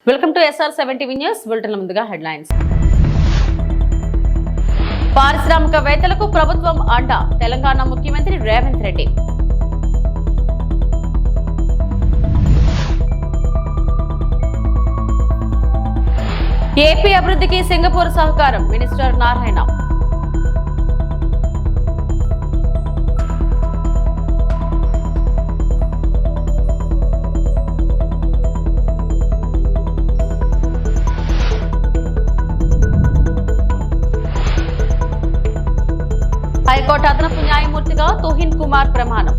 Welcome to SR7 TV news. Bulletin ముందుగా headlines. పారిశ్రామికవేత్తలకు ప్రభుత్వం అండ. తెలంగాణ ముఖ్యమంత్రి రేవంత్ రెడ్డి. ఏపీ అభివృద్ధికి సింగపూర్ సహకారం. మినిస్టర్ నారాయణ. హైకోర్టు అదనపు న్యాయమూర్తిగా తుహిన్ కుమార్ ప్రమాణం.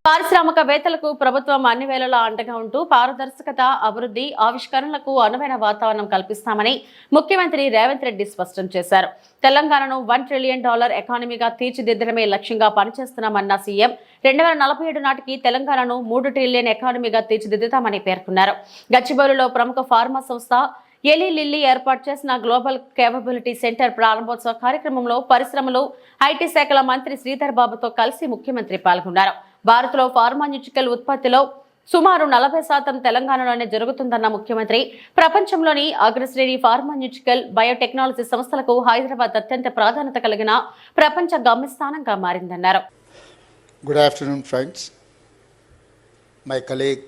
పారిశ్రామికవేత్తలకు ప్రభుత్వం అన్ని వేళలా అండగా ఉంటూ పారదర్శకత, అభివృద్ధి, ఆవిష్కరణలకు అనువైన వాతావరణం కల్పిస్తామని ముఖ్యమంత్రి రేవంత్ రెడ్డి స్పష్టం చేశారు. తెలంగాణను $1 ట్రిలియన్ ఎకానమీగా తీర్చిదిద్దడమే లక్ష్యంగా పనిచేస్తున్నామన్న సీఎం 2047 నాటికి తెలంగాణను $3 ట్రిలియన్ ఎకానమీగా తీర్చిదిద్దుతామని పేర్కొన్నారు. గచ్చిబౌలిలో ప్రముఖ ఫార్మా సంస్థ ఎలీ లిల్లీ ఏర్పాటు చేసిన గ్లోబల్ కేపబిలిటీ సెంటర్ ప్రారంభోత్సవ కార్యక్రమంలో పరిశ్రమలు, ఐటీ శాఖల మంత్రి శ్రీధర్ బాబుతో కలిసి ముఖ్యమంత్రి పాల్గొన్నారు. భారత్లో ఫార్మాన్యూటికల్ ఉత్పత్తిలో సుమారు 40% తెలంగాణలోనే జరుగుతుందన్న ముఖ్యమంత్రి ప్రపంచంలోని అగ్రశ్రేణి ఫార్మాన్యూటికల్, బయోటెక్నాలజీ సంస్థలకు హైదరాబాద్ అత్యంత ప్రాధాన్యత కలిగిన ప్రపంచ గమ్యస్థానంగా మారిందన్నారు. Good afternoon, friends. My colleague,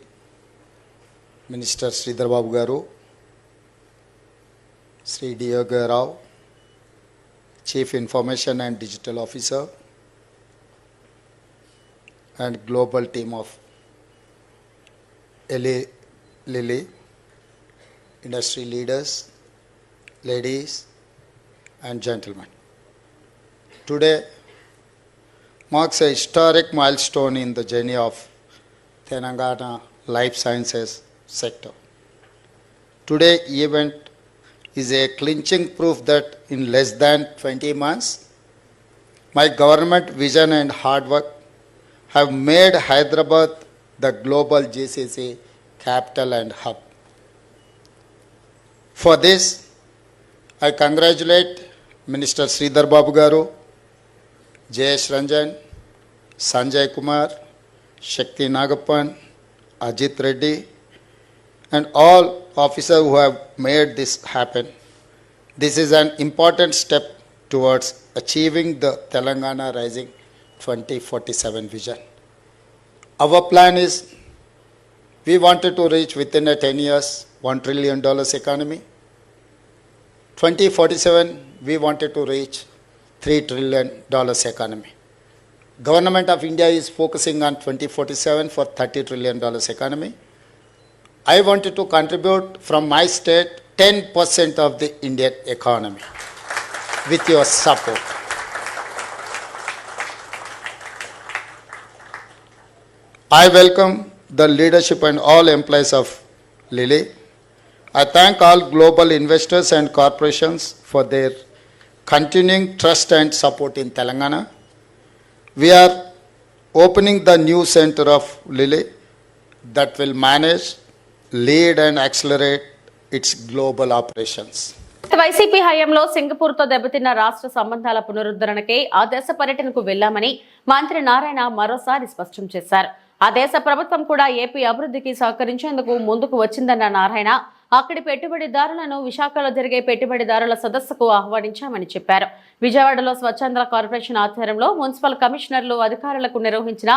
Minister Sridhar Babu Garu, Sri D.Yoga Rao, Chief Information and Digital Officer, and global team of Eli Lilly, industry leaders, ladies and gentlemen. Today marks a historic milestone in the journey of Telangana life sciences sector. Today's event is a clinching proof that in less than 20 months, my government vision and hard work have made Hyderabad the global GCC capital and hub. For this, I congratulate Minister Sridhar Babu Garu, Jayesh Ranjan, Sanjay Kumar, Shakti Nagappan, Ajit Reddy, and all officers who have made this happen. This is an important step towards achieving the Telangana Rising 2047 vision. Our plan is we wanted to reach within 10 years $1 trillion economy. 2047 we wanted to reach $3 trillion economy. Government of India is focusing on 2047 for $30 trillion economy. I wanted to contribute from my state 10% of the Indian economy with your support. I welcome the leadership and all employees of Lilly. I thank all global investors and corporations for their continuing trust and support in Telangana. We are opening the new center of Lilly that will manage, lead and accelerate its global operations. YCP హయాంలో సింగపూర్తో దెబ్బతిన్న రాష్ట్ర సంబంధాల పునరుద్ధరణకే ఆ దేశ పర్యటనకు వెళ్లామని మంత్రి నారాయణ మరోసారి స్పష్టం చేశారు. ఆ దేశ ప్రభుత్వం కూడా ఏపీ అభివృద్ధికి సహకరించేందుకు ముందుకు వచ్చిందన్న నారాయణ అక్కడి పెట్టుబడిదారులను విశాఖలో జరిగే పెట్టుబడిదారుల సదస్సుకు ఆహ్వానించామని చెప్పారు. విజయవాడలో స్వచ్ఛంద కార్పొరేషన్ ఆధ్వర్యంలో మున్సిపల్ కమిషనర్లు, అధికారులకు నిర్వహించిన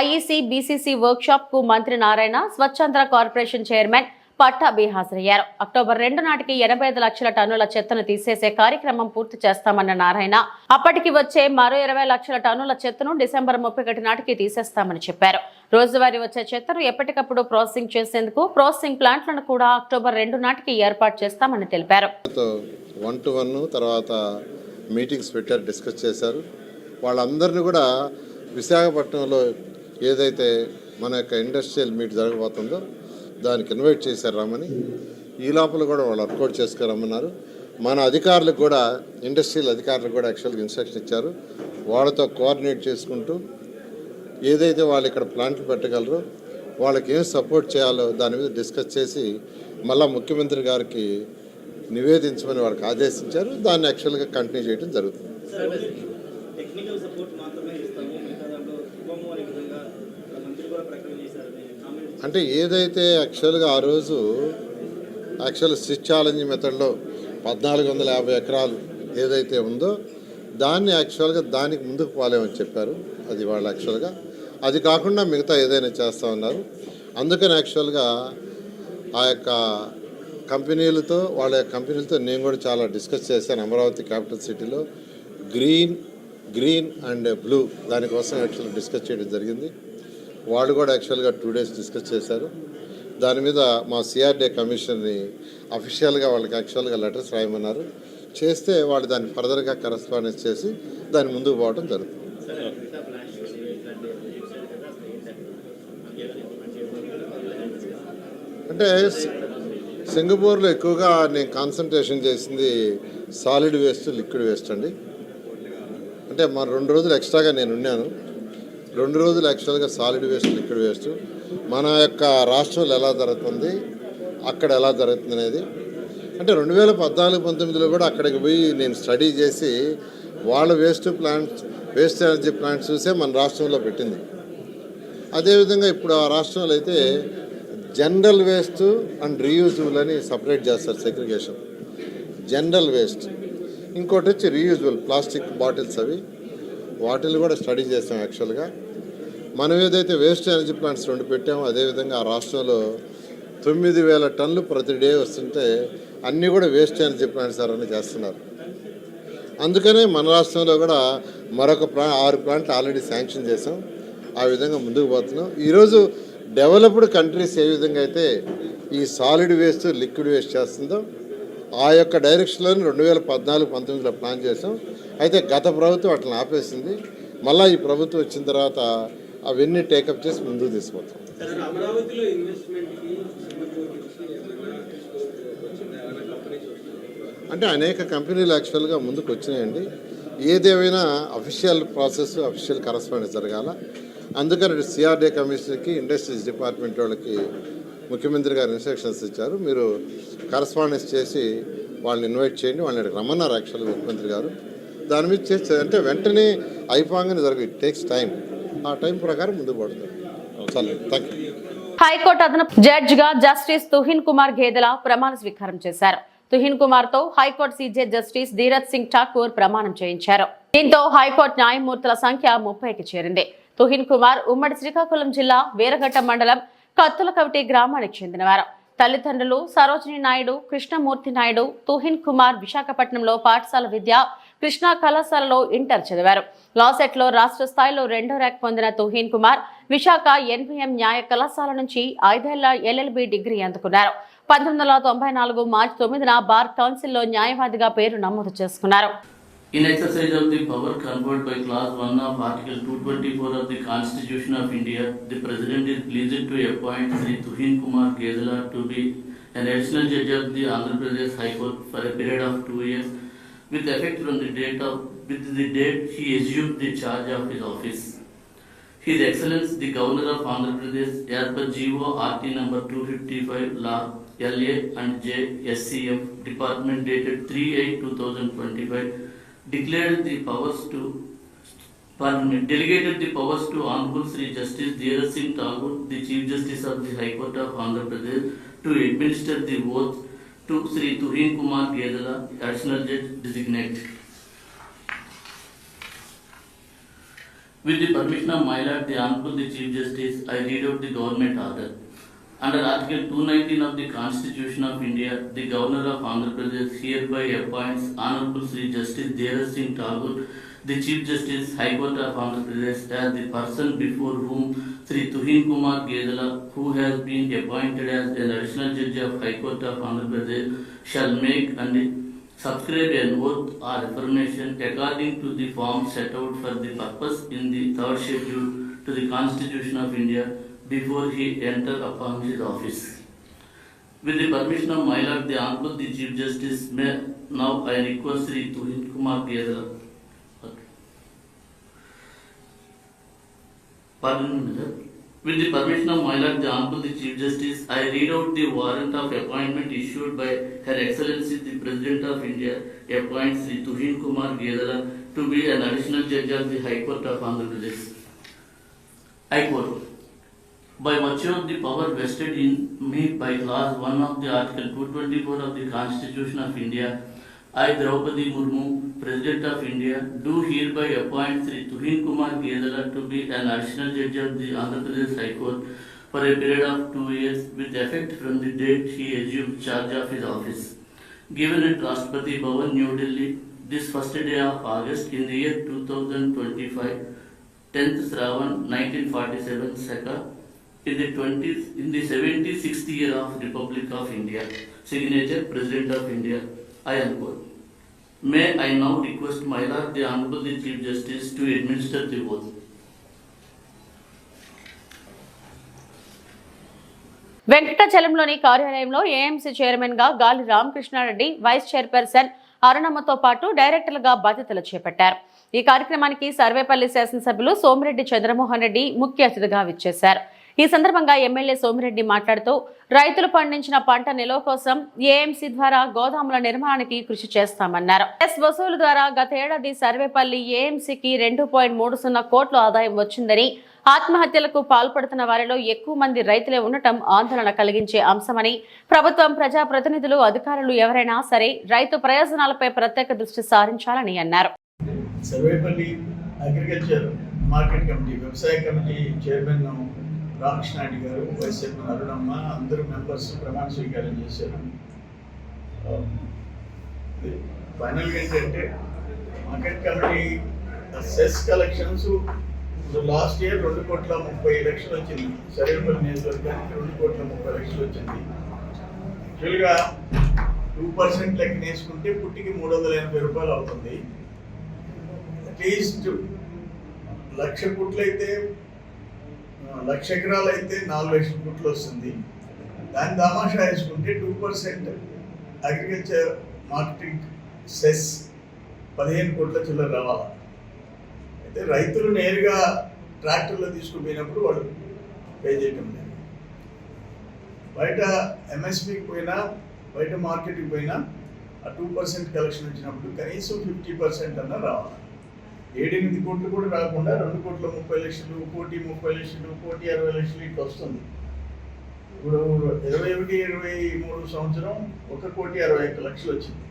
ఐఈసీ, బీసీసీ వర్క్ షాప్ కు మంత్రి నారాయణ, స్వచ్ఛంద కార్పొరేషన్ చైర్మన్ పట్టాభి హాజరయ్యారు. అక్టోబర్ 2 నాటికి 85 లక్షల టన్నుల చెత్తను తీసేసే కార్యక్రమం పూర్తి చేస్తామన్న నారాయణ అప్పటికి వచ్చే మరో 20 లక్షల టన్నుల చెత్తను డిసెంబర్ 31 నాటికి తీసేస్తామని చెప్పారు. రోజువారీ వచ్చే చెత్తను ఎప్పటికప్పుడు ప్రాసెసింగ్ చేసేందుకు ప్రాసెసింగ్ ప్లాంట్లను కూడా అక్టోబర్ 2 నాటికి ఏర్పాటు చేస్తామని తెలిపారు. 1-to-1 తర్వాత మీటింగ్స్ పెట్టారు, డిస్కస్ చేశారు. వాళ్ళందరినీ కూడా విశాఖపట్నంలో ఏదైతే మన యొక్క ఇండస్ట్రియల్ మీట్ జరగబోతుందో దానికి ఇన్వైట్ చేశారు రమ్మని. ఈ లోపల కూడా వాళ్ళు వర్కౌట్ చేసుకురమ్మన్నారు. మన అధికారులకు కూడా, ఇండస్ట్రియల్ అధికారులకు కూడా యాక్చువల్గా ఇన్స్ట్రక్షన్ ఇచ్చారు. వాళ్ళతో కోఆర్డినేట్ చేసుకుంటూ ఏదైతే వాళ్ళు ఇక్కడ ప్లాంట్లు పెట్టగలరో వాళ్ళకి ఏం సపోర్ట్ చేయాలో దాని మీద డిస్కస్ చేసి మళ్ళీ ముఖ్యమంత్రి గారికి నివేదించమని వాళ్ళకి ఆదేశించారు. దాన్ని యాక్చువల్గా కంటిన్యూ చేయడం జరుగుతుంది. టెక్నికల్ సపోర్ట్ మాత్రమే ఇస్తాము, మిగతా దాంట్లో ఇవ్వము అనే విధంగా మంత్రి కూడా ప్రకటన చేశారు. అంటే ఏదైతే యాక్చువల్గా ఆ రోజు స్విచ్ ఛాలెంజ్ మెథడ్లో 1450 ఎకరాలు ఏదైతే ఉందో దాన్ని యాక్చువల్గా దానికి ముందుకు పోలేమని చెప్పారు. అది వాళ్ళు యాక్చువల్గా అది కాకుండా మిగతా ఏదైనా చేస్తూ ఉన్నారు. అందుకని యాక్చువల్గా ఆ యొక్క కంపెనీలతో నేను కూడా చాలా డిస్కస్ చేశాను. అమరావతి క్యాపిటల్ సిటీలో గ్రీన్ అండ్ బ్లూ దానికోసం యాక్చువల్గా డిస్కస్ చేయడం జరిగింది. వాళ్ళు కూడా యాక్చువల్గా 2 days డిస్కస్ చేశారు. దాని మీద మా సిఆర్డే కమిషన్ని అఫీషియల్గా వాళ్ళకి యాక్చువల్గా లెటర్స్ రాయమన్నారు. చేస్తే వాళ్ళు దాన్ని ఫర్దర్గా కరెస్పాండెన్స్ చేసి దాని ముందుకు పోవడం జరుగుతుంది. అంటే సింగపూర్లో ఎక్కువగా నేను కాన్సన్ట్రేషన్ చేసింది సాలిడ్ వేస్ట్, లిక్విడ్ వేస్ట్ అండి. అంటే మా 2 రోజులు ఎక్స్ట్రాగా నేను ఉన్నాను. 2 రోజులు యాక్చువల్గా సాలిడ్ వేస్ట్, లిక్విడ్ వేస్ట్ మన యొక్క రాష్ట్రంలో ఎలా జరుగుతుంది, అక్కడ ఎలా జరుగుతుంది అనేది. అంటే 2014-19లో కూడా అక్కడికి పోయి నేను స్టడీ చేసి వాళ్ళ వేస్ట్ ఎనర్జీ ప్లాంట్స్ చూసే మన రాష్ట్రంలో పెట్టింది. అదేవిధంగా ఇప్పుడు ఆ రాష్ట్రంలో అయితే జనరల్ వేస్ట్ అండ్ రీయూజబుల్ అని సపరేట్ చేస్తారు, సెగ్రిగేషన్. జనరల్ వేస్ట్, ఇంకోటి వచ్చి రీయూజబుల్ ప్లాస్టిక్ బాటిల్స్, వాటిని కూడా స్టడీ చేస్తాం. యాక్చువల్గా మనం ఏదైతే వేస్ట్ ఎనర్జీ ప్లాంట్స్ 2 పెట్టామో అదేవిధంగా ఆ రాష్ట్రంలో 9000 టన్నులు ప్రతి డే వస్తుంటే అన్నీ కూడా వేస్ట్ ఎనర్జీ ప్లాంట్స్ అని చేస్తున్నారు. అందుకనే మన రాష్ట్రంలో కూడా మరొక 6 ప్లాంట్లు ఆల్రెడీ శాంక్షన్ చేసాం. ఆ విధంగా ముందుకు పోతున్నాం. ఈరోజు డెవలప్డ్ కంట్రీస్ ఏ విధంగా అయితే ఈ సాలిడ్ వేస్ట్, లిక్విడ్ వేస్ట్ చేస్తుందో ఆ యొక్క డైరెక్షన్లో 2014-19లో ప్లాన్ చేసాం. అయితే గత ప్రభుత్వం అట్లా ఆపేసింది. మళ్ళీ ఈ ప్రభుత్వం వచ్చిన తర్వాత అవన్నీ టేకప్ చేసి ముందుకు తీసుకుపోతాం. అంటే అనేక కంపెనీలు యాక్చువల్గా ముందుకు వచ్చినాయండి. ఏదేమైనా అఫీషియల్ ప్రాసెస్, అఫీషియల్ కరస్పాండెన్స్ జరగాల. అందుకని సిఆర్డే కమిషనర్కి, ఇండస్ట్రీస్ డిపార్ట్మెంట్ వాళ్ళకి ముఖ్యమంత్రి గారు ఇన్స్ట్రక్షన్స్ ఇచ్చారు. మీరు కరస్పాండెన్స్ చేసి వాళ్ళని ఇన్వైట్ చేయండి, వాళ్ళని రమ్మన్నారు యాక్చువల్గా ముఖ్యమంత్రి గారు. దాని మీద చేస్తే అంటే వెంటనే అయిపోగానే జరగదు, ఇట్ టేక్స్ టైం. ఆ టైం ప్రకారం ముందుకు పడుతుంది. చాలా థ్యాంక్ యూ. హైకోర్టు అదనపు జడ్జిగా జస్టిస్ తుహిన్ కుమార్ గేదెల ప్రమాణ స్వీకారం చేశారు. తుహిన్ కుమార్ తో high court CJ justice Dheeraj Singh Thakur ప్రమాణం చేయించారు. దీంతో హైకోర్టు న్యాయమూర్తుల సంఖ్య 30కి చేరింది. తుహిన్ కుమార్ ఉమ్మడి శ్రీకాకుళం జిల్లా వీరఘట్ట మండలం కత్తులకవిటి గ్రామానికి చెందినవారు. తల్లిదండ్రులు సరోజిని నాయుడు, కృష్ణమూర్తి నాయుడు. తుహిన్ కుమార్ విశాఖపట్నంలో పాఠశాల విద్య, కృష్ణా కళాశాలలో ఇంటర్ చదివారు. లాసెట్ లో రాష్ట్ర స్థాయిలో 2వ ర్యాంక్ పొందిన తుహిన్ కుమార్ విశాఖ ఎన్పిఎం న్యాయ కళాశాల నుంచి 5 ఏళ్ల ఎల్ఎల్బి డిగ్రీ అందుకున్నారు. 1994 మార్చి 9న బార్ కౌన్సిల్లో న్యాయవాదిగా పేరు నమోదు చేసుకున్నారు. In exercise of the power conferred by Clause 1 of Article 224 of the Constitution of India, the President is pleased to appoint Sri Tuhin Kumar Gedela to be an additional judge of the Andhra Pradesh High Court for a period of 2 years, with effect from the date he assumed the charge of his office. His Excellence the Governor of Andhra Pradesh, as per GO RT number 255 Law LA and J SCM Department dated 3/8/2025, delegated the powers to Honorable Sri Justice Dheeraj Singh Thakur, the Chief Justice of the High Court of Andhra Pradesh, to administer the oath to Sri Tuhin Kumar Gedela, Additional Judge designate. With the permission of my Lord, the Honorable the Chief Justice, I read out the government order. Under Article 219 of the Constitution of India, the Governor of Andhra Pradesh hereby appoints Honorable Sri Justice Dheeraj Singh Thakur, the Chief Justice, High Court of Andhra Pradesh, as the person before whom Sri Tuhin Kumar Gedela, who has been appointed as an additional judge of High Court of Andhra Pradesh, shall make and subscribe an oath or affirmation according to the form set out for the purpose in the 3rd schedule to the Constitution of India, before he enter upon his office. With the permission of my Lord, the Honorable the Chief Justice, may now I request Sri Tuhin Kumar Gedela. Pardon me, sir. With the permission of my Lord the Honorable the Chief Justice, I read out the warrant of appointment issued by Her Excellency the President of India, appoints Sri Tuhin Kumar Gedala to be an additional judge of the High Court of Andhra Pradesh. High Court. By virtue of the power vested in me by Clause 1 of the Article 224 of the Constitution of India, I, Draupadi Murmu, President of India, do hereby appoint Sri Tuhin Kumar Gedala to be an additional judge of the Andhra Pradesh High Court for a period of 2 years with effect from the date he assumed charge of his office. Given at Rashtrapati Bhavan, New Delhi, this first day of August in the year 2025, 10th Shravan 1947, Saka, in the 76th year of Republic of India. Signature President of India. I unquote. May I now request my Lord the Honorable the Chief Justice to administer the oath. వెంకటాచలంలోని కార్యాలయంలో AMC chairman గా గాలి Ramakrishna Reddy, vice chairperson అరుణమ్మతో పాటు డైరెక్టర్లుగా బాధ్యతలు చేపట్టారు. ఈ కార్యక్రమానికి సర్వేపల్లి శాసనసభ్యులు సోమిరెడ్డి చంద్రమోహన్ రెడ్డి ముఖ్య అతిథిగా విచ్చేశారు. ఈ సందర్భంగా ఎమ్మెల్యే సోమిరెడ్డి మాట్లాడుతూ రైతులు పండించిన పంట నిల్వ కోసం ఏఎంసీ ద్వారా గోదాముల నిర్మాణానికి కృషి చేస్తామన్నారు. వసూలు ద్వారా గత ఏడాది సర్వేపల్లి ఏఎంసీకి 2.30 కోట్ల ఆదాయం వచ్చిందని, ఆత్మహత్యలకు పాల్పడుతున్న వారిలో ఎక్కువ మంది రైతులే ఉండటం ఆందోళన కలిగించే అంశమని, ప్రభుత్వం, ప్రజాప్రతినిధులు, అధికారులు ఎవరైనా సరే రైతు ప్రయోజనాలపై ప్రత్యేక దృష్టి సారించాలని అన్నారు. సర్వేపల్లి అగ్రికల్చర్ మార్కెట్ కమిటీ, వ్యవసాయ కమిటీ చైర్మన్ రామకృష్ణారెడ్డి గారు, వైస్ చైర్మన్ అరుణమ్మ, అందరూ మెంబర్స్ ప్రమాణ స్వీకారం చేశారు. ఫైనల్గా ఏంటంటే market committee cess collections last year 2,30,00,000 వచ్చింది. సర్వేపల్లి నియోజకవర్గానికి 2,30,00,000 వచ్చింది. యాక్చువల్గా 2% లెక్క వేసుకుంటే పుట్టికి 380 రూపాయలు అవుతుంది. అట్లీస్ట్ 1,00,000 పుట్లు అయితే 1,00,000 ఎకరాలు అయితే 4,00,000 పుట్లు వస్తుంది. దాన్ని దామాషా వేసుకుంటే 2% అగ్రికల్చర్ మార్కెటింగ్ సెస్ 15 కోట్ల చిల్లర రావాలి. అయితే రైతులు నేరుగా ట్రాక్టర్లో తీసుకుపోయినప్పుడు వాళ్ళు పే చేయటం లేదు. బయట ఎంఎస్పికి పోయినా, బయట మార్కెట్కి పోయినా ఆ 2% కలెక్షన్ వచ్చినప్పుడు కనీసం 50% అన్నా రావాలి. 7-8 కోట్లు కూడా రాకుండా 2,30,00,000, 1,30,00,000, 1,60,00,000 ఇట్లా వస్తుంది. ఇప్పుడు 21-23 సంవత్సరం 1,61,00,000 వచ్చింది.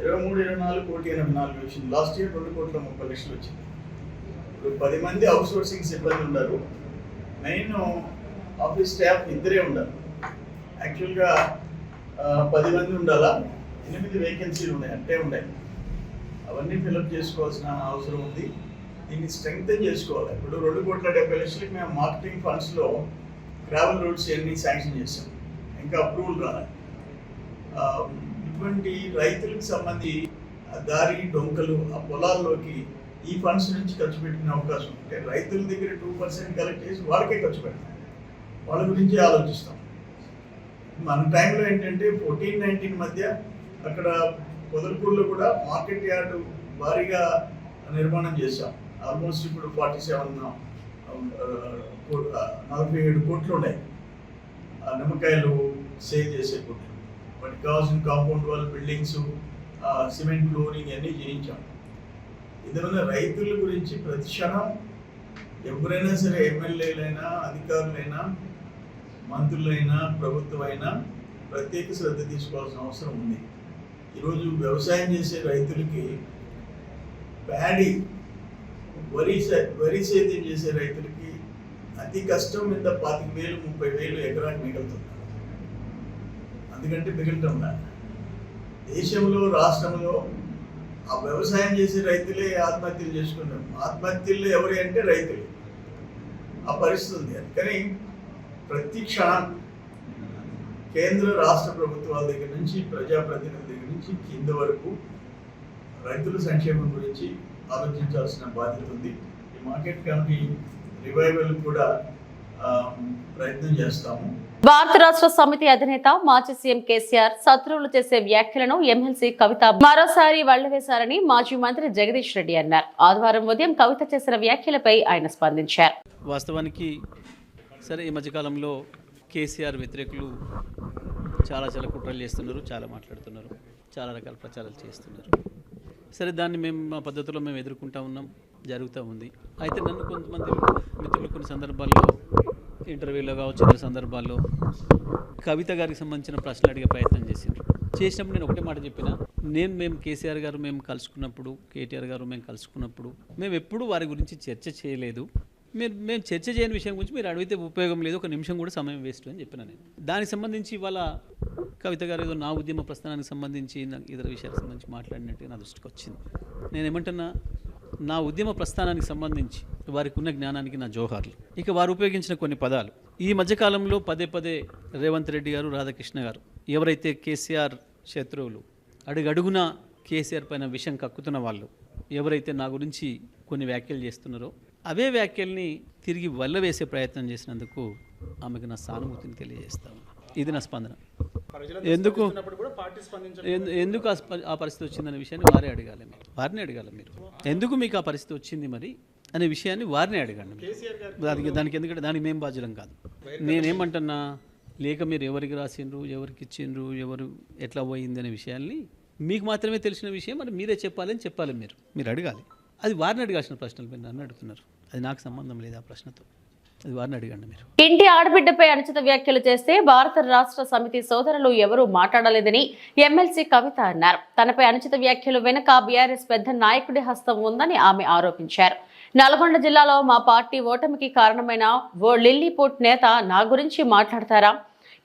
23-24 1,84,00,000 వచ్చింది. లాస్ట్ ఇయర్ 2,30,00,000 వచ్చింది. ఇప్పుడు 10 మంది అవుట్ సోర్సింగ్ సిబ్బంది ఉన్నారు. మెయిన్ ఆఫీస్ స్టాఫ్ ఇద్దరే ఉండాలి. యాక్చువల్గా 10 మంది ఉండాలా, 8 వేకెన్సీలు ఉన్నాయి, అంటే ఉన్నాయి. అవన్నీ ఫిలప్ చేసుకోవాల్సిన అవసరం ఉంది. దీన్ని స్ట్రెంగ్తన్ చేసుకోవాలి. ఇప్పుడు 2,70,00,000 మేము మార్కెటింగ్ ఫండ్స్లో గ్రావెల్ రోడ్స్ అన్నీ శాంక్షన్ చేసాం. ఇంకా అప్రూవల్ రాలేదు. ఇటువంటి రైతులకు సంబంధించి దారి డొంకలు ఆ పొలాల్లోకి ఈ ఫండ్స్ నుంచి ఖర్చు పెట్టుకునే అవకాశం ఉంటే రైతుల దగ్గర 2% కలెక్ట్ చేసి వాళ్ళకే ఖర్చు పెడతాం. వాళ్ళ గురించి ఆలోచిస్తాం. మన టైంలో ఏంటంటే 14-19 మధ్య అక్కడ పొదలకూరులో కూడా మార్కెట్ యార్డు భారీగా నిర్మాణం చేశాం. ఆల్మోస్ట్ ఇప్పుడు 47 కోట్లు ఉన్నాయి. నిమ్మకాయలు సేల్ చేసే కోట్లు. వాటికి కావాల్సిన compound wall, buildings, cement flooring అన్నీ చేయించాం. ఇదేమన్నా రైతుల గురించి ప్రతి క్షణం ఎవరైనా సరే, ఎమ్మెల్యేలైనా, అధికారులైనా, మంత్రులైనా, ప్రభుత్వం అయినా ప్రత్యేక శ్రద్ధ తీసుకోవాల్సిన అవసరం ఉంది. ఈరోజు వ్యవసాయం చేసే రైతులకి ప్యాడీ, వరి సేద్యం చేసే రైతులకి అతి కష్టం మీద 25,000-30,000 ఎకరానికి మిగులుతుంది. అందుకంటే మిగలటం దేశంలో, రాష్ట్రంలో ఆ వ్యవసాయం చేసే రైతులే ఆత్మహత్యలు చేసుకున్నాం. ఆత్మహత్యలు ఎవరి అంటే రైతులు. ఆ పరిస్థితి ఉంది. అందుకని ప్రతి క్షణం కేంద్ర రాష్ట్ర ప్రభుత్వాల దగ్గర నుంచి, ప్రజాప్రతినిధుల దగ్గర నుంచి కింద వరకు రైతుల సంక్షేమం గురించి ఆలోచించాల్సిన బాధ్యత ఉంది. ఈ మార్కెట్ కమిటీ రివైవల్ కూడా ప్రయత్నం చేస్తాము. భారత రాష్ట్ర సమితి అధినేత మాజీ సీఎం కేసీఆర్ శత్రువులు చేసే వ్యాఖ్యలను ఎమ్మెల్సీ కవిత మరోసారి వల్లవేశారని మాజీ మంత్రి జగదీష్ రెడ్డి అన్నారు. ఆదివారం ఉదయం కవిత చేసిన వ్యాఖ్యలపై ఆయన స్పందించారు. వాస్తవానికి సరే, ఈ మధ్యకాలంలో కేసీఆర్ వ్యతిరేకులు చాలా కుట్రలు చేస్తున్నారు, చాలా మాట్లాడుతున్నారు, చాలా రకాల ప్రచారాలు చేస్తున్నారు. సరే, దాన్ని మేము మా పద్ధతిలో మేము ఎదుర్కొంటూ ఉన్నాం, జరుగుతూ ఉంది. అయితే నన్ను కొంతమంది మిత్రులు కొన్ని సందర్భాల్లో ఇంటర్వ్యూలో కావచ్చు, ఇతర సందర్భాల్లో కవిత గారికి సంబంధించిన ప్రశ్నలు అడిగే ప్రయత్నం చేసినప్పుడు నేను ఒకటే మాట చెప్పిన, మేము కేసీఆర్ గారు మేము కలుసుకున్నప్పుడు, కేటీఆర్ గారు మేము కలుసుకున్నప్పుడు మేము ఎప్పుడూ వారి గురించి చర్చ చేయలేదు. మేము చర్చ చేయని విషయం గురించి మీరు అడిగితే ఉపయోగం లేదు, ఒక నిమిషం కూడా సమయం వేస్ట్ అని చెప్పిన నేను. దానికి సంబంధించి ఇవాళ కవిత గారు ఏదో నా ఉద్యమ ప్రస్థానానికి సంబంధించి ఇతర విషయాలకు సంబంధించి మాట్లాడినట్టుగా నా దృష్టికి వచ్చింది. నేనేమంటున్నా, నా ఉద్యమ ప్రస్థానానికి సంబంధించి వారికి ఉన్న జ్ఞానానికి నా జోహార్లు. ఇక వారు ఉపయోగించిన కొన్ని పదాలు ఈ మధ్యకాలంలో పదే రేవంత్ రెడ్డి గారు, రాధాకృష్ణ గారు ఎవరైతే కేసీఆర్ శత్రువులు, అడుగడుగునా కేసీఆర్ పైన విషం కక్కుతున్న వాళ్ళు ఎవరైతే నా గురించి కొన్ని వ్యాఖ్యలు చేస్తున్నారో అవే వ్యాఖ్యల్ని తిరిగి వల్లవేసే ప్రయత్నం చేసినందుకు ఆమెకు నా సానుభూతిని తెలియజేస్తాను. ఇది నా స్పందన. ఎందుకు ఆ పరిస్థితి వచ్చిందనే విషయాన్ని వారిని అడగాలి మీరు. ఎందుకు మీకు ఆ పరిస్థితి వచ్చింది మరి అనే విషయాన్ని వారిని అడగండి. దానికి ఎందుకంటే దానికి మేము బాధ్యులం కాదు. నేనేమంటున్నా, లేక మీరు ఎవరికి రాసిండ్రు, ఎవరికి ఇచ్చిండ్రు, ఎవరు ఎట్లా పోయింది అనే విషయాల్ని మీకు మాత్రమే తెలిసిన విషయం మరి మీరే చెప్పాలి. మీరు అడగాలి. అది వారిని అడగాల్సిన ప్రశ్నలు మీరు నన్ను అడుగుతున్నారు. అది నాకు సంబంధం లేదు ఆ ప్రశ్నతో. అది వారిని అడగండి మీరు. ఇంటి ఆడబిడ్డపై అనుచిత వ్యాఖ్యలు చేస్తే భారత రాష్ట్ర సమితి సోదరులు ఎవరూ మాట్లాడలేదని ఎమ్మెల్సీ కవిత అన్నారు. తనపై అనుచిత వ్యాఖ్యలు వెనుక బీఆర్ఎస్ పెద్ద నాయకుడి హస్తం ఉందని ఆమె ఆరోపించారు. నల్గొండ జిల్లాలో మా పార్టీ ఓటమికి కారణమైన ఓ లిల్లీపుట్ నేత నా గురించి మాట్లాడతారా?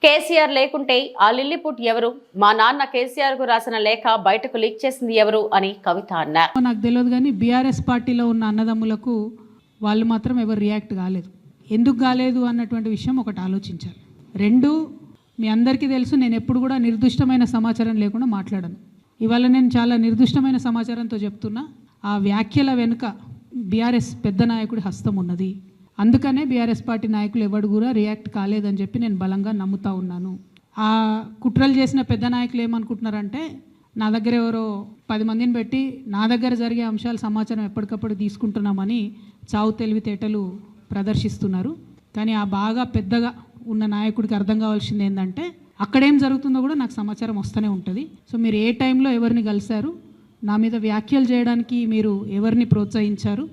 కేసీఆర్ లేకుంటే ఆ లిల్లీపుట్ ఎవరు? మా నాన్న కేసీఆర్ కు రాసిన లేఖ బయటకు లీక్ చేసింది ఎవరు అని కవిత అన్నారు. నాకు తెలియదు కానీ బీఆర్ఎస్ పార్టీలో ఉన్న అన్నదమ్ములకు వాళ్ళు మాత్రం ఎవరు రియాక్ట్ కాలేదు. ఎందుకు కాలేదు అన్నటువంటి విషయం ఒకటి ఆలోచించాలి. రెండు, మీ అందరికీ తెలుసు, నేను ఎప్పుడు కూడా నిర్దిష్టమైన సమాచారం లేకుండా మాట్లాడను. ఇవాళ నేను చాలా నిర్దిష్టమైన సమాచారంతో చెప్తున్నా. ఆ వ్యాఖ్యల వెనుక బీఆర్ఎస్ పెద్ద నాయకుడి హస్తం ఉన్నది. అందుకనే బీఆర్ఎస్ పార్టీ నాయకులు ఎవడు కూడా రియాక్ట్ కాలేదని చెప్పి నేను బలంగా నమ్ముతా ఉన్నాను. ఆ కుట్రలు చేసిన పెద్ద నాయకులు ఏమనుకుంటున్నారంటే, నా దగ్గర ఎవరో 10 మందిని పెట్టి నా దగ్గర జరిగే అంశాల సమాచారం ఎప్పటికప్పుడు తీసుకుంటున్నామని చావు తెలివితేటలు ప్రదర్శిస్తున్నారు. కానీ ఆ బాగా పెద్దగా ఉన్న నాయకుడికి అర్థం కావాల్సింది ఏంటంటే, అక్కడేం జరుగుతుందో కూడా నాకు సమాచారం వస్తూనే ఉంటుంది. సో మీరు ఏ టైంలో ఎవరిని కలిశారు, నా మీద వ్యాఖ్యలు చేయడానికి మీరు ఎవరిని ప్రోత్సహించారు,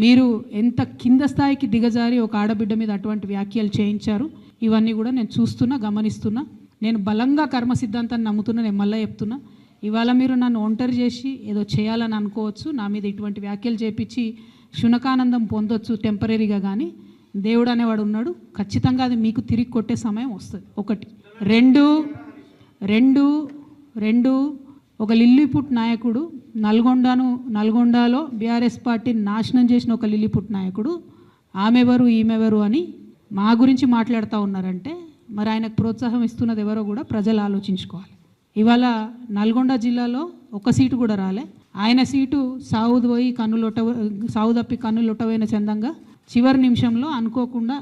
మీరు ఎంత కింద స్థాయికి దిగజారి ఒక ఆడబిడ్డ మీద అటువంటి వ్యాఖ్యలు చేయించారు, ఇవన్నీ కూడా నేను చూస్తున్నా, గమనిస్తున్నా. నేను బలంగా కర్మ సిద్ధాంతాన్ని నమ్ముతున్నా. నేను మళ్ళీ చెప్తున్నా, ఇవాళ మీరు నన్ను ఒంటరి చేసి ఏదో చేయాలని అనుకోవచ్చు, నా మీద ఇటువంటి వ్యాఖ్యలు చేపించి శునకానందం పొందొచ్చు టెంపరీగా, కానీ దేవుడు అనేవాడు ఉన్నాడు. ఖచ్చితంగా అది మీకు తిరిగి కొట్టే సమయం వస్తుంది. ఒకటి. రెండు ఒక లిల్లీపుట్ నాయకుడు, నల్గొండలో బీఆర్ఎస్ పార్టీని నాశనం చేసిన ఒక లిల్లీపుట్ నాయకుడు ఆమెవరు ఈమెవరు అని మా గురించి మాట్లాడుతూ ఉన్నారంటే, మరి ఆయనకు ప్రోత్సాహం ఇస్తున్నది ఎవరో కూడా ప్రజలు ఆలోచించుకోవాలి. ఇవాళ నల్గొండ జిల్లాలో ఒక సీటు కూడా రాలే. ఆయన సీటు సావు తప్పి కన్నులొట్టవైన చందంగా చివరి నిమిషంలో అనుకోకుండా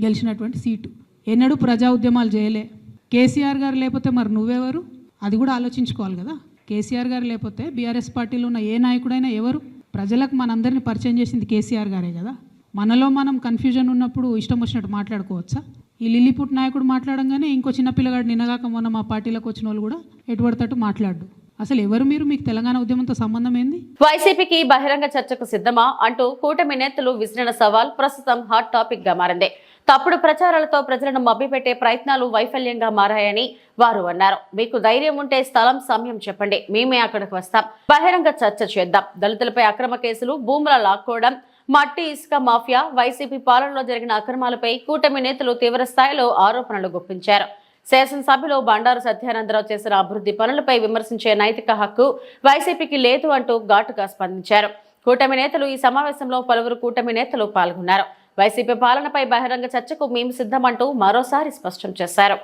గెలిచినటువంటి సీటు. ఎన్నడూ ప్రజా ఉద్యమాలు చేయలే. కేసీఆర్ గారు లేకపోతే మరి నువ్వెవరు? అది కూడా ఆలోచించుకోవాలి కదా. కేసీఆర్ గారు లేకపోతే బీఆర్ఎస్ పార్టీలో ఉన్న ఏ నాయకుడైనా ఎవరు? ప్రజలకు మనందరినీ పరిచయం చేసింది కేసీఆర్ గారే కదా. మనలో మనం కన్ఫ్యూజన్ ఉన్నప్పుడు ఇష్టం వచ్చినట్టు మాట్లాడుకోవచ్చా? ఈ లిల్లీపుట్ నాయకుడు మాట్లాడంగానే ఇంకో చిన్న పిల్లగాడు నిన్నగాక మొన్న మా పార్టీలోకి వచ్చిన వాళ్ళు కూడా ఎటుపడతట్టు మాట్లాడు. అసలు ఎవరు మీరు? మీకు తెలంగాణ ఉద్యమంతో సంబంధం ఏంది? వైసీపీకి బహిరంగ చర్చకు సిద్ధమా అంటూ కూటమి నేతలు విసిరిన సవాల్ ప్రస్తుతం హాట్ టాపిక్ గా మారింది. తప్పుడు ప్రచారాలతో ప్రజలను మభ్యపెట్టే ప్రయత్నాలు వైఫల్యంగా మారాయని వారు అన్నారు. మీకు ధైర్యం ఉంటే స్థలం, సమయం చెప్పండి, మేమే అక్కడికి వస్తాం, బహిరంగ చర్చ చేద్దాం. దళితులపై అక్రమ కేసులు, భూముల లాక్కోవడం, మట్టి ఇసుక మాఫియా, వైసీపీ పాలనలో జరిగిన అక్రమాలపై కూటమి నేతలు తీవ్ర స్థాయిలో ఆరోపణలు గుప్పించారు. శాసనసభలో బండారు సత్యానందరావు చేసిన అభివృద్ధి పనులపై విమర్శించే నైతిక హక్కు వైసీపీకి లేదు అంటూ ఘాటుగా స్పందించారు. కూటమి నేతలు ఈ సమావేశంలో పలువురు కూటమి నేతలు పాల్గొన్నారు. వైసీపీ పాలనపై బహిరంగ చర్చకు మేము సిద్ధమంటూ మరోసారి స్పష్టం చేశారు.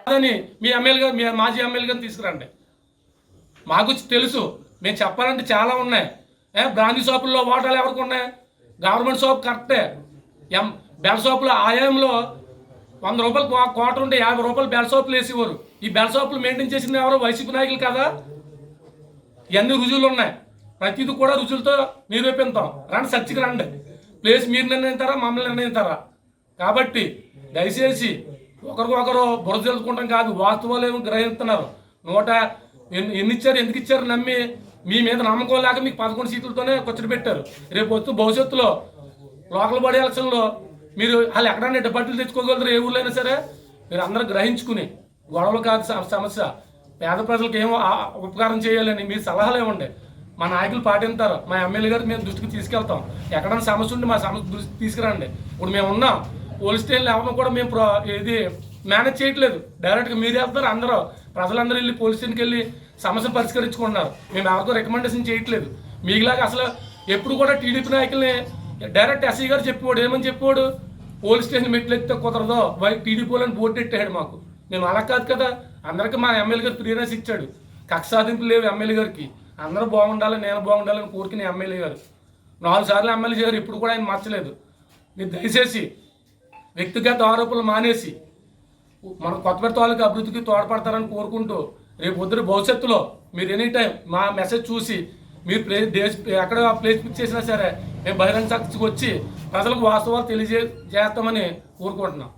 మీ మాజీ ఎమ్మెల్యేగా తీసుకురండి, మాకు తెలుసు, మేము చెప్పాలంటే చాలా ఉన్నాయి. బ్రాందీ షాపుల్లో ఓటాలు ఎవరికి ఉన్నాయి? గవర్నమెంట్ షాప్ కరెక్టే. బెల్ షాపులు ఆయంలో 100 రూపాయలు కోట ఉంటే 50 రూపాయలు బెల్ షాపులు వేసేవారు. ఈ బెల్ షాపులు మెయింటైన్ చేసింది ఎవరు? వైసీపీ నాయకులు కదా. ఇవన్నీ రుజువులు ఉన్నాయి. ప్రతిదీ కూడా రుజువులతో నిరూపిస్తాం. రండి, చర్చకి రండి. ప్లేస్ మీరు నిర్ణయిస్తారా, మమ్మల్ని నిర్ణయిస్తారా? కాబట్టి దయచేసి ఒకరికొకరు బురద తెలుసుకుంటాం కాదు, వాస్తవాలు ఏమో గ్రహిస్తున్నారు. ఎన్ని ఇచ్చారు, ఎందుకు ఇచ్చారు నమ్మి మీ మీద నమ్మకం లేక మీకు 11 సీట్లతోనే ఖర్చు పెట్టారు. రేపు భవిష్యత్తులో లోకల్ బాడీ ఎలక్షన్లో మీరు వాళ్ళు ఎక్కడైనా డిపార్టీలు తెచ్చుకోగలుగుతారు, ఏ ఊళ్ళో అయినా సరే. మీరు అందరూ గ్రహించుకుని గొడవలు కాదు సమస్య, పేద ప్రజలకు ఏమో ఉపకారం చేయాలని మీరు సలహాలు ఇవ్వండి. మా నాయకులు పాటిస్తారు, మా ఎమ్మెల్యే గారు మేము దృష్టికి తీసుకెళ్తాం. ఎక్కడైనా సమస్య ఉంటే మా సమస్య దృష్టికి తీసుకురండి. ఇప్పుడు మేము ఉన్నాం, పోలీస్ స్టేషన్లు ఎవరిని కూడా మేము ఇది మేనేజ్ చేయట్లేదు. డైరెక్ట్గా మీరు వెళ్తారు, అందరూ ప్రజలందరూ వెళ్ళి పోలీస్ స్టేషన్కి వెళ్ళి సమస్యలు పరిష్కరించుకుంటున్నారు. మేము ఎవరికో రికమెండేషన్ చేయట్లేదు. మీకులాగా అసలు ఎప్పుడు కూడా టీడీపీ నాయకుల్ని డైరెక్ట్ ఎస్ఐ గారు చెప్పేవాడు, ఏమని చెప్పేవాడు, పోలీస్ స్టేషన్ మెట్లు ఎత్తే కుదరదో టీడీపీ వాళ్ళని బోర్డు పెట్టాడు మాకు. మేము అలా కాదు కదా, అందరికీ మా ఎమ్మెల్యే గారు ప్రియనెస్ ఇచ్చాడు. కక్ష సాధింపులు లేవు ఎమ్మెల్యే గారికి. అందరూ బాగుండాలి, నేను బాగుండాలని కోరుకునే ఎమ్మెల్యే గారు 4 సార్లు ఎమ్మెల్యే గారు, ఇప్పుడు కూడా ఆయన మార్చలేదు. మీరు దయచేసి వ్యక్తిగత ఆరోపణలు మానేసి మన కొత్తపేట తాలూకా అభివృద్ధికి తోడ్పడతారని కోరుకుంటూ, రేపు పొద్దున భవిష్యత్తులో మీరు ఎనీ టైం మా మెసేజ్ చూసి మీరు ఎక్కడ ప్లేస్ పిక్ చేసినా సరే మేము బహిరంగ సాక్షికి వచ్చి ప్రజలకు వాస్తవాలు తెలియజేస్తామని కోరుకుంటున్నాం.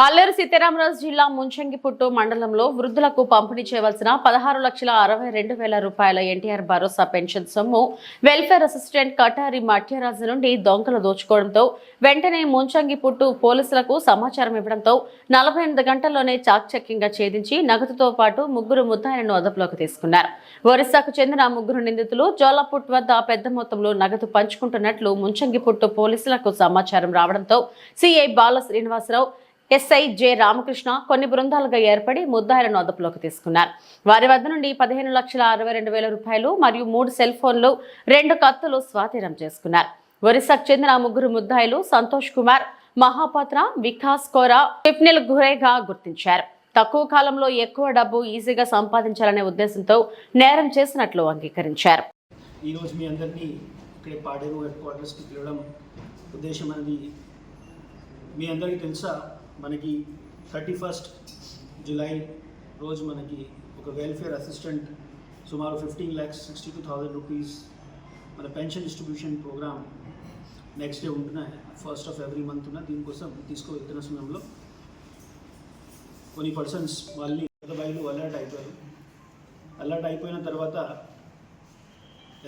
అల్లూరు సీతారామరాజు జిల్లా ముంచంగిపుట్టు మండలంలో వృద్ధులకు పంపిణీ చేయవలసిన 16,62,000 రూపాయల ఎన్టీఆర్ భరోసా పెన్షన్ సొమ్ము వెల్ఫేర్ అసిస్టెంట్ కటారి మట్యరాజు నుండి దొంగలు దోచుకోవడంతో వెంటనే ముంచంగిపుట్టు పోలీసులకు సమాచారం ఇవ్వడంతో 48 గంటల్లోనే చాకచక్యంగా ఛేదించి నగదుతో పాటు 3 ముద్దాయిలను అదుపులోకి తీసుకున్నారు. ఒరిస్సాకు చెందిన 3 నిందితులు జోలాపుట్ వద్ద పెద్ద మొత్తంలో నగదు పంచుకుంటున్నట్లు ముంచంగిపుట్టు పోలీసులకు సమాచారం రావడంతో సిఐ బాల శ్రీనివాసరావు, ఎస్ఐ జె రామకృష్ణ కొన్ని బృందాలుగా ఏర్పడి ముద్దాయిలను అదుపులోకి తీసుకున్నారు. వారి వద్ద నుండి 15,62,000 రూపాయలు మరియు 3 సెల్ ఫోన్లు, 2 కత్తులు స్వాధీనం చేసుకున్నారు. ఒరిస్సాకు చెందిన 3 ముద్దాయిలు సంతోష్ కుమార్, మహాపాత్ర, వికాస్ కోరా, స్విప్నిల్ గురేగా గుర్తించారు. తక్కువ కాలంలో ఎక్కువ డబ్బు ఈజీగా సంపాదించాలనే ఉద్దేశంతో నేరం చేసినట్లు అంగీకరించారు. ఈరోజు మీ అందరినీ ఇక్కడే పాడేరు హెడ్ క్వార్టర్స్కి పిలవడం ఉద్దేశం అనేది మీ అందరికీ తెలుసా, మనకి 31 జూలై రోజు మనకి ఒక వెల్ఫేర్ అసిస్టెంట్ సుమారు 15,62,000 రూపీస్ మన pension distribution program next day ఉంటున్నాయి. 1st of every month ఉన్న దీనికోసం తీసుకువెళ్తున్న సమయంలో కొన్ని పర్సన్స్ వాళ్ళని బయలు అలర్ట్ అయిపోయారు. అలర్ట్ అయిపోయిన తర్వాత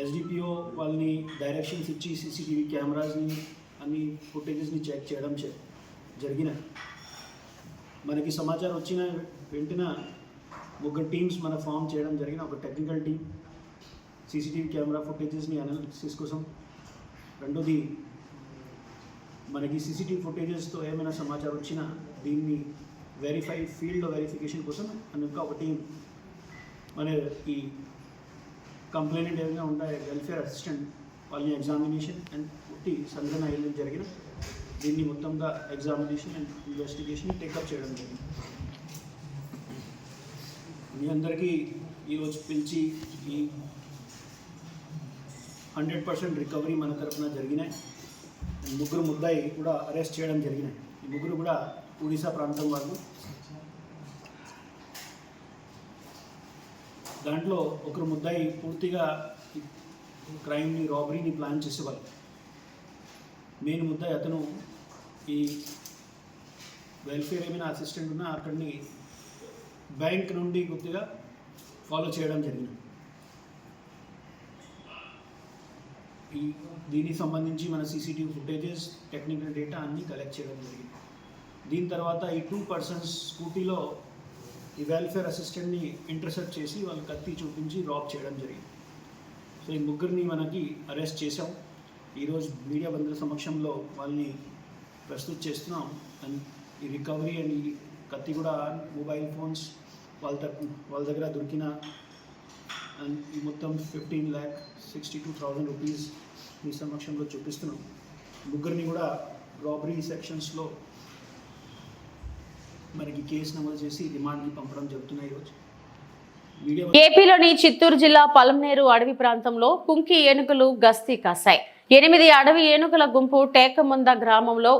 ఎస్డిపిఓ వాళ్ళని డైరెక్షన్స్ ఇచ్చి సీసీటీవీ కెమెరాస్ని అన్ని ఫుటేజెస్ని చెక్ చేయడం జరిగినాయి. మనకి సమాచారం వచ్చిన వెంటనే 3 టీమ్స్ మన ఫామ్ చేయడం జరిగిన. ఒక టెక్నికల్ టీమ్ సీసీటీవీ కెమెరా ఫుటేజెస్ని అనాలిసిస్ కోసం, రెండోది మనకి సీసీటీవీ ఫుటేజెస్తో ఏమైనా సమాచారం వచ్చినా దీన్ని ఫీల్డ్లో వెరిఫికేషన్ కోసం అందుకు ఒక టీం మన ఈ కంప్లైంట్ ఏమైనా ఉంటాయి వెల్ఫేర్ అసిస్టెంట్ వాళ్ళని ఎగ్జామినేషన్ అండ్ పుట్టి సంఘటన అయ్యడం జరిగిన దీన్ని మొత్తంగా ఎగ్జామినేషన్ అండ్ ఇన్వెస్టిగేషన్ టేకప్ చేయడం జరిగింది. మీ అందరికీ ఈరోజు పిలిచి ఈ 100% రికవరీ మన తరఫున జరిగినాయి. 3 ముద్దాయి కూడా అరెస్ట్ చేయడం జరిగినాయి. ఈ 3 కూడా ఒడిశా ప్రాంతం వాళ్ళు. దాంట్లో ఒకరు ముద్దాయి పూర్తిగా క్రైమ్ని, రాబరీని ప్లాన్ చేసేవాళ్ళు. మెయిన్ ముద్దాయి అతను ఈ వెల్ఫేర్ ఏమైనా అసిస్టెంట్ ఉన్నా అక్కడిని బ్యాంక్ నుండి గుర్తుగా ఫాలో చేయడం జరిగింది. దీనికి సంబంధించి మన సీసీటీవీ ఫుటేజెస్, టెక్నికల్ డేటా అన్నీ కలెక్ట్ చేయడం జరిగింది. దీని తర్వాత ఈ 2 పర్సన్స్ స్కూటీలో ఈ వెల్ఫేర్ అసిస్టెంట్ని ఇంటర్సెప్ట్ చేసి వాళ్ళు కత్తి చూపించి రాబ్ చేయడం జరిగింది. సో ఈ 3 మనకి అరెస్ట్ చేసాం. ఈరోజు మీడియా బంధువుల సమక్షంలో వాళ్ళని ప్రస్తుతం చేస్తున్నాం. అండ్ ఈ రికవరీ అండ్ ఈ కత్తి కూడా, మొబైల్ ఫోన్స్ వాళ్ళ దగ్గర దొరికిన అండ్ ఈ మొత్తం 15,62,000 రూపీస్ మీ సమక్షంలో చూపిస్తున్నాం. 3 కూడా రాబరీ సెక్షన్స్లో మనకి కేసు నమోదు చేసి రిమాండ్కి పంపడం జరుగుతున్నాయి. ఈరోజు ఏపీలోని చిత్తూరు జిల్లా పలమనేరు అడవి ప్రాంతంలో కుంకి ఏనుగులు గస్తీ కాశాయి. 8 అడవి ఏనుగుల గుంపు టేకముంద గ్రామంలో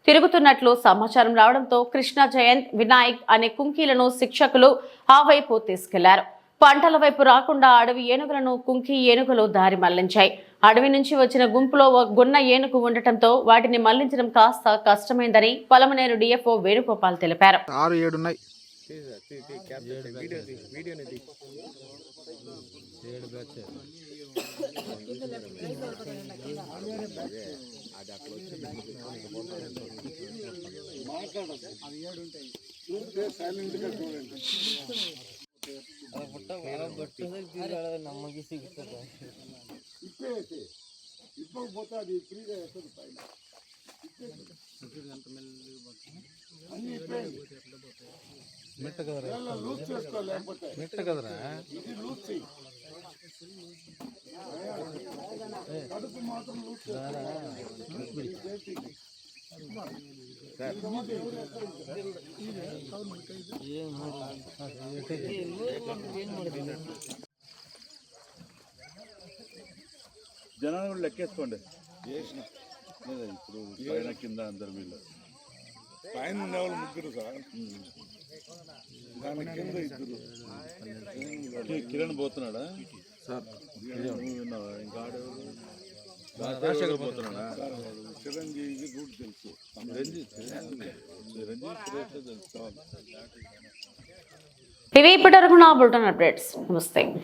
తిరుగుతున్నట్లు సమాచారం రావడంతో కృష్ణ జయంత్, వినాయక్ అనే కుంకీలను శిక్షకులు ఆ వైపు తీసుకెళ్లారు. పంటల వైపు రాకుండా అడవి ఏనుగులను కుంకి ఏనుగులు దారి మళ్లించాయి. అడవి నుంచి వచ్చిన గుంపులో ఒక గున్న ఏనుగు ఉండటంతో వాటిని మళ్లించడం కాస్త కష్టమైందని పలమనేరు డిఎఫ్ఓ వేణుగోపాల్ తెలిపారు. 6-7 ఉన్నాయి. జనాలు కూడా లెక్కేసుకోండి. లేదా ఇప్పుడు పైన కింద అందరు వీళ్ళు పైన ఉండేవాళ్ళు 3 సార్, దాని కింద 2. కిరణ్ పోతున్నాడా సార్? విన్నావా? ఇంకా రాజశేఖర్ పోతున్నాడా? చిరంజీవి రూట్ తెలుసు. చిరంజీవి తెలుసు. ఇవి ఇప్పటివరకు నా బులెటిన్ అప్డేట్స్. నమస్తే.